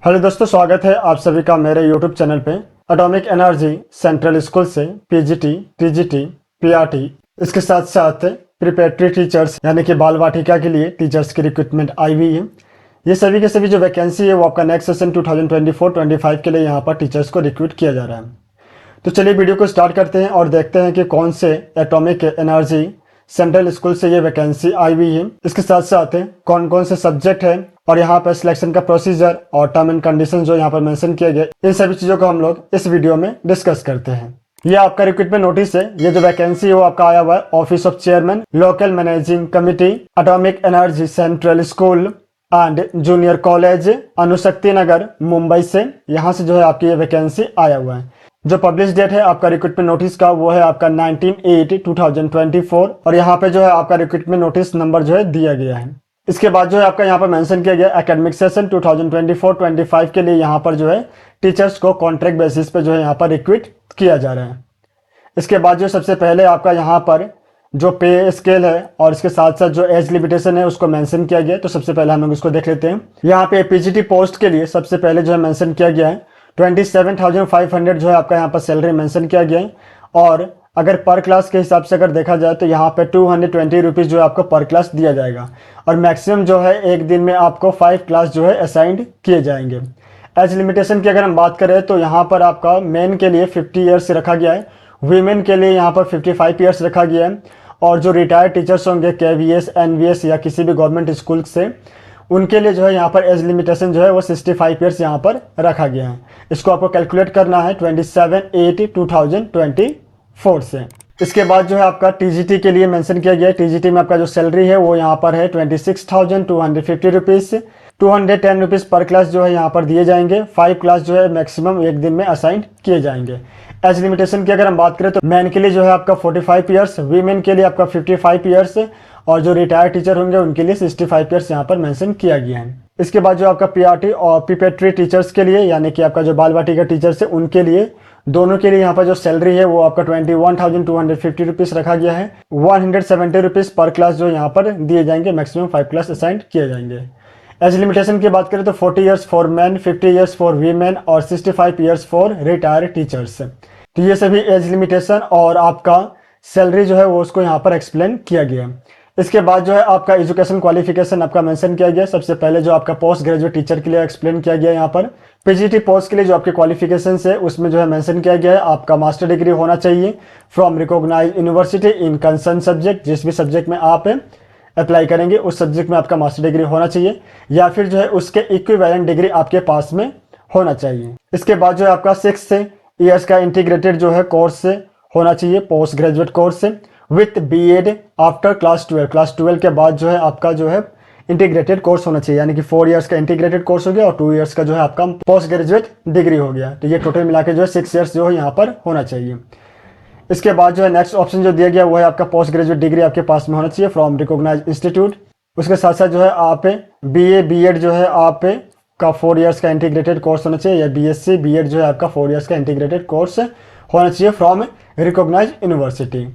Hello दोस्तों, स्वागत है आप सभी का मेरे यूट्यूब चैनल पे। एटॉमिक एनर्जी सेंट्रल स्कूल से पीजीटी, टीजीटी, पीआरटी, इसके साथ साथ प्रिपरेटरी टीचर्स यानी कि बाल वाटिका के लिए टीचर्स की रिक्रूटमेंट आई हुई है। ये सभी के सभी जो वैकेंसी है वो आपका नेक्स्ट सेशन 2024-25 के लिए यहाँ पर टीचर्स को रिक्रूट किया जा रहा है। तो चलिए वीडियो को स्टार्ट करते हैं और देखते हैं कि कौन से एटॉमिक एनर्जी सेंट्रल स्कूल से ये वैकेंसी आई हुई है, इसके साथ साथ कौन कौन से सब्जेक्ट है और यहाँ पर सिलेक्शन का प्रोसीजर और टर्म एंड कंडीशन जो यहाँ पर मेंशन किए गए, इन सभी चीजों को हम लोग इस वीडियो में डिस्कस करते हैं। ये आपका रिक्रूटमेंट नोटिस है। ये जो वैकेंसी है वो आपका आया हुआ है office of chairman local managing committee atomic energy central school and junior college Anushakti Nagar Mumbai से। यहाँ से जो है आपकी ये वैकेंसी आया हुआ है। जो पब्लिश डेट है आपका रिक्रूटमेंट नोटिस का वो है आपका 19/8/2024 और यहाँ पे जो है आपका रिक्रूटमेंट नोटिस नंबर जो है दिया गया है। इसके बाद जो है आपका यहाँ पर मेंशन किया गया एकेडमिक सेशन 2024-25 के लिए यहाँ पर जो है टीचर्स को कॉन्ट्रैक्ट बेसिस पे जो है यहाँ पर रिक्रूट किया जा रहा है। इसके बाद जो सबसे पहले आपका यहाँ पर जो पे स्केल है और इसके साथ साथ जो एज लिमिटेशन है उसको मेंशन किया गया है। तो सबसे पहले हम लोग इसको देख लेते हैं। यहाँ पे पीजीटी पोस्ट के लिए सबसे पहले जो है मेंशन किया गया है 27,500 जो है आपका यहाँ पर सैलरी मेंशन किया गया है। और अगर पर क्लास के हिसाब से अगर देखा जाए तो यहाँ पे 220 रुपीज़ जो है आपको पर क्लास दिया जाएगा और मैक्सिमम जो है एक दिन में आपको 5 क्लास जो है असाइंड किए जाएंगे। एज लिमिटेशन की अगर हम बात करें तो यहाँ पर आपका मेन के लिए 50 ईयर्स रखा गया है, वीमेन के लिए यहाँ पर 55 ईयर्स रखा गया है और जो रिटायर्ड टीचर्स होंगे केवीएस, एनवीएस या किसी भी गवर्नमेंट स्कूल से, उनके लिए जो है यहाँ पर एज लिमिटेशन जो है वो 65 ईयर्स यहाँ पर रखा गया है। इसको आपको कैलकुलेट करना है 27/8/2024 से। इसके बाद जो है आपका टीजीटी के लिए मेंशन किया गया है। टीजीटी में आपका जो सैलरी है वो यहाँ पर है 26,250 रुपीज़। 210 रुपीज़ पर क्लास जो है यहाँ पर दिए जाएंगे। 5 क्लास जो है मैक्सिमम एक दिन में असाइन किए जाएंगे। एज लिमिटेशन की अगर हम बात करें तो मैन के लिए जो है आपका 45 ईयर्स, वीमेन के लिए आपका 55 ईयर्स और जो रिटायर्ड टीचर होंगे उनके लिए 65 ईयर्स यहाँ पर मेंशन किया गया है। इसके बाद जो आपका पीआरटी और प्रिपरेटरी टीचर्स के लिए यानी कि आपका जो बाल वाटिका टीचर्स है उनके लिए, दोनों के लिए यहाँ पर जो सैलरी है वो आपका 21,250 रुपीज़ रखा गया है। 170 रुपीज़ पर क्लास जो यहाँ पर दिए जाएंगे, मैक्सिमम 5 क्लास असाइन किए जाएंगे। एज लिमिटेशन की बात करें तो 40 years for man, 50 years for women और 65 ईयर्स फॉर रिटायर्ड टीचर्स। तो ये सभी एज लिमिटेशन और आपका सैलरी जो है वो उसको यहाँ पर एक्सप्लेन किया गया है। इसके बाद जो है आपका एजुकेशन क्वालिफिकेशन आपका मेंशन किया गया। सबसे पहले जो आपका पोस्ट ग्रेजुएट टीचर के लिए एक्सप्लेन किया गया यहाँ पर। पीजीटी पोस्ट के लिए जो आपके क्वालिफिकेशन है उसमें जो है मेंशन किया गया है आपका मास्टर डिग्री होना चाहिए from recognise university in concern subject. जिस भी सब्जेक्ट में आप अप्लाई करेंगे उस सब्जेक्ट में आपका मास्टर डिग्री होना चाहिए या फिर जो है उसके इक्विवेलेंट डिग्री आपके पास में होना चाहिए। इसके बाद जो है आपका 6 ईयर्स का इंटीग्रेटेड जो है कोर्स होना चाहिए, post graduate course with BEd after class 12। Class 12 के बाद जो है आपका जो है इंटीग्रेटेड कोर्स होना चाहिए, यानी कि 4 ईयर्स का इंटीग्रेटेड कोर्स हो गया और 2 ईयर्स का जो है आपका पोस्ट ग्रेजुएट डिग्री हो गया। तो ये टोटल मिला के जो है 6 ईयर्स जो है यहाँ पर होना चाहिए। इसके बाद जो है नेक्स्ट ऑप्शन जो दिया गया वो है आपका पोस्ट ग्रेजुएट डिग्री आपके पास में होना चाहिए फ्रॉम रिकॉग्नाइज इंस्टीट्यूट। उसके साथ साथ जो है आप बीए बीएड जो है आप का 4 ईयर्स का इंटीग्रेटेड कोर्स होना चाहिए या बीएससी बीएड जो है आपका 4 ईयर्स का इंटीग्रेटेड कोर्स होना चाहिए फ्रॉम रिकॉग्नाइज यूनिवर्सिटी।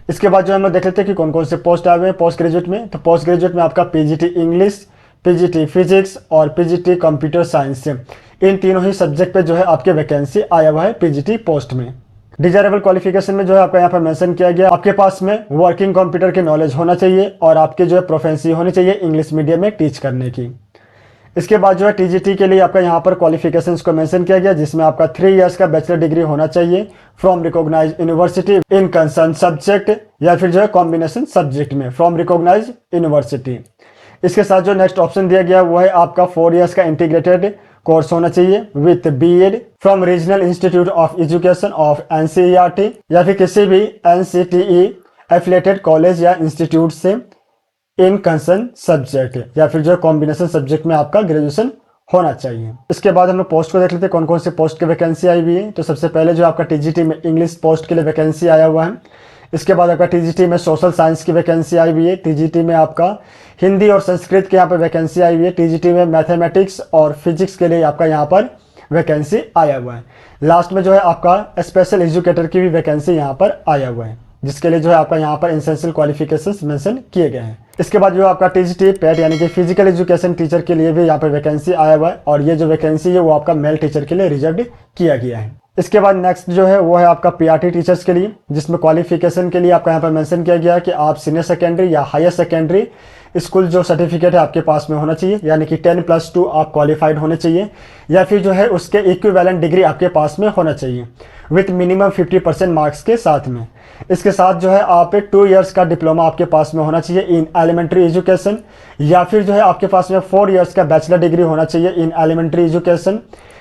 इसके बाद जो हम लोग देख लेते हैं कि कौन कौन से पोस्ट आए हुए हैं पोस्ट ग्रेजुएट में। तो पोस्ट ग्रेजुएट में आपका पीजीटी इंग्लिश, पीजीटी फिजिक्स और पीजीटी कंप्यूटर साइंस, इन तीनों ही सब्जेक्ट पे जो है आपके वैकेंसी आया हुआ है पीजीटी पोस्ट में। डिजायरेबल क्वालिफिकेशन में जो है आपका यहाँ पर मेंशन किया गया आपके पास में वर्किंग कंप्यूटर की नॉलेज होना चाहिए और आपके जो है प्रोफेंसी होनी चाहिए इंग्लिश मीडियम में टीच करने की। इसके बाद जो है टीजीटी के लिए आपका यहाँ पर क्वालिफिकेशंस को मेंशन किया गया जिसमें आपका 3 ईयर्स का बैचलर डिग्री होना चाहिए from recognise university in concern subject या फिर जो है कॉम्बिनेशन सब्जेक्ट में फ्रॉम रिकॉग्नाइज यूनिवर्सिटी। इसके साथ जो नेक्स्ट ऑप्शन दिया गया वो है आपका 4 ईयर्स का इंटीग्रेटेड कोर्स होना चाहिए with BEd from regional institute of education of NCERT या फिर किसी भी एनसीटीई एफिलिएटेड कॉलेज या इंस्टीट्यूट से इन कंसर्न सब्जेक्ट या फिर जो कॉम्बिनेशन सब्जेक्ट में आपका ग्रेजुएशन होना चाहिए। इसके बाद हम लोग पोस्ट को देख लेते हैं कौन कौन से पोस्ट की वैकेंसी आई हुई है। तो सबसे पहले जो आपका टीजीटी में इंग्लिश पोस्ट के लिए वैकेंसी आया हुआ है। इसके बाद आपका टीजीटी में सोशल साइंस की वैकेंसी आई हुई है। टीजीटी में आपका हिंदी और संस्कृत के यहाँ पर वैकेंसी आई हुई है। टीजीटी में मैथमेटिक्स और फिजिक्स के लिए आपका यहाँ पर वैकेंसी आया हुआ है। लास्ट में जो है आपका स्पेशल एजुकेटर की भी वैकेंसी यहाँ पर आया हुआ है। जिसके लिए जो है आपका यहाँ पर एसेंशियल क्वालिफिकेशंस मेंशन किए गए हैं। इसके बाद जो आपका टीजीटी पेट यानी कि फिजिकल एजुकेशन टीचर के लिए भी यहाँ पर वैकेंसी आया हुआ है, और ये जो वैकेंसी है वो आपका मेल टीचर के लिए रिजर्व किया गया है। इसके बाद नेक्स्ट जो है वो है आपका पीआरटी टीचर्स के लिए, जिसमें क्वालिफिकेशन के लिए आपका यहाँ पर मेंशन किया गया है कि आप सीनियर सेकेंडरी या हायर सेकेंडरी स्कूल जो सर्टिफिकेट है आपके पास में होना चाहिए, यानी कि 10+2 आप क्वालिफाइड होने चाहिए, या फिर जो है उसके इक्विवेलेंट डिग्री आपके पास में होना चाहिए विथ मिनिमम 50% मार्क्स के साथ में। इसके साथ जो है आप 2 इयर्स का डिप्लोमा आपके पास में होना चाहिए इन एलिमेंट्री एजुकेशन, या फिर जो है आपके पास में 4 इयर्स का बैचलर डिग्री होना चाहिए इन एलिमेंट्री एजुकेशन,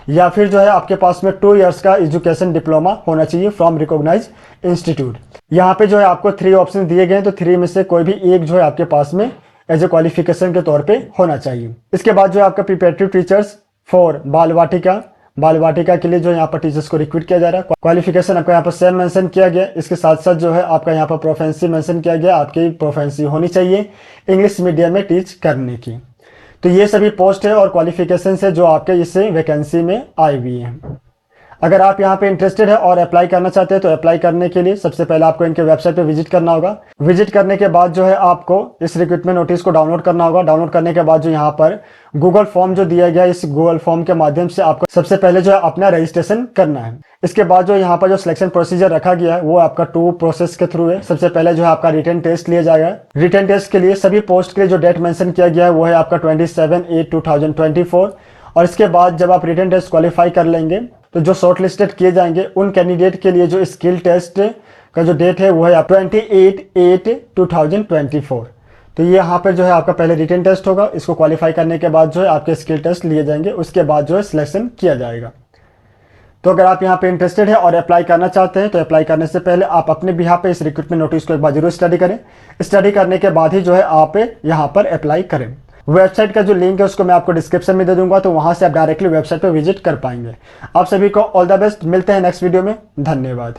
या फिर जो है आपके पास में 2 इयर्स का एजुकेशन डिप्लोमा होना चाहिए फ्रॉम रिकॉग्नाइज इंस्टीट्यूट। यहाँ पे जो है आपको 3 ऑप्शन दिए गए हैं, तो 3 में से कोई भी एक जो है आपके पास में एज ए क्वालिफिकेशन के तौर पे होना चाहिए। इसके बाद जो है आपका प्रिपरेटरी टीचर्स फॉर बाल वाटिका के लिए जो यहाँ पर टीचर्स को रिक्रूट किया जा रहा है। क्वालिफिकेशन आपका यहाँ पर सेम मेंशन किया गया। इसके साथ साथ जो है आपका यहाँ पर प्रोफेंसी मेंशन किया गया, आपकी प्रोफेंसी होनी चाहिए इंग्लिश मीडियम में टीच करने की। तो ये सभी पोस्ट है और क्वालिफिकेशन है जो आपके इस वैकेंसी में आई हुई है। अगर आप यहाँ पे इंटरेस्टेड है और अप्लाई करना चाहते हैं तो अप्लाई करने के लिए सबसे पहले आपको इनके वेबसाइट पे विजिट करना होगा। विजिट करने के बाद जो है आपको इस रिक्रूटमेंट नोटिस को डाउनलोड करना होगा। डाउनलोड करने के बाद जो यहाँ पर गूगल फॉर्म जो दिया गया है, इस गूगल फॉर्म के माध्यम से आपको सबसे पहले जो है अपना रजिस्ट्रेशन करना है। इसके बाद जो यहाँ पर जो सिलेक्शन प्रोसीजर रखा गया है वो आपका 2 प्रोसेस के थ्रू है। सबसे पहले जो है आपका रिटन टेस्ट लिया जाएगा। रिटन टेस्ट के लिए सभी पोस्ट के लिए जो डेट मेंशन किया गया है वो है आपका 27/8/2024, और इसके बाद जब आप रिटन टेस्ट क्वालिफाई कर लेंगे तो जो शॉर्ट लिस्टेड किए जाएंगे उन कैंडिडेट के लिए जो स्किल टेस्ट का जो डेट है वो है 28/8/2024। तो ये यहाँ पर जो है आपका पहले रिटन टेस्ट होगा, इसको क्वालिफाई करने के बाद जो है आपके स्किल टेस्ट लिए जाएंगे, उसके बाद जो है सिलेक्शन किया जाएगा। तो अगर आप यहाँ पे इंटरेस्टेड है और अप्लाई करना चाहते हैं तो अप्लाई करने से पहले आप अपने भी यहाँ पे इस रिक्रूटमेंट नोटिस को एक बार जरूर स्टडी करें। स्टडी करने के बाद ही जो है आप यहाँ पर अप्लाई करें। वेबसाइट का जो लिंक है उसको मैं आपको डिस्क्रिप्शन में दे दूंगा, तो वहां से आप डायरेक्टली वेबसाइट पे विजिट कर पाएंगे। आप सभी को ऑल द बेस्ट। मिलते हैं नेक्स्ट वीडियो में। धन्यवाद।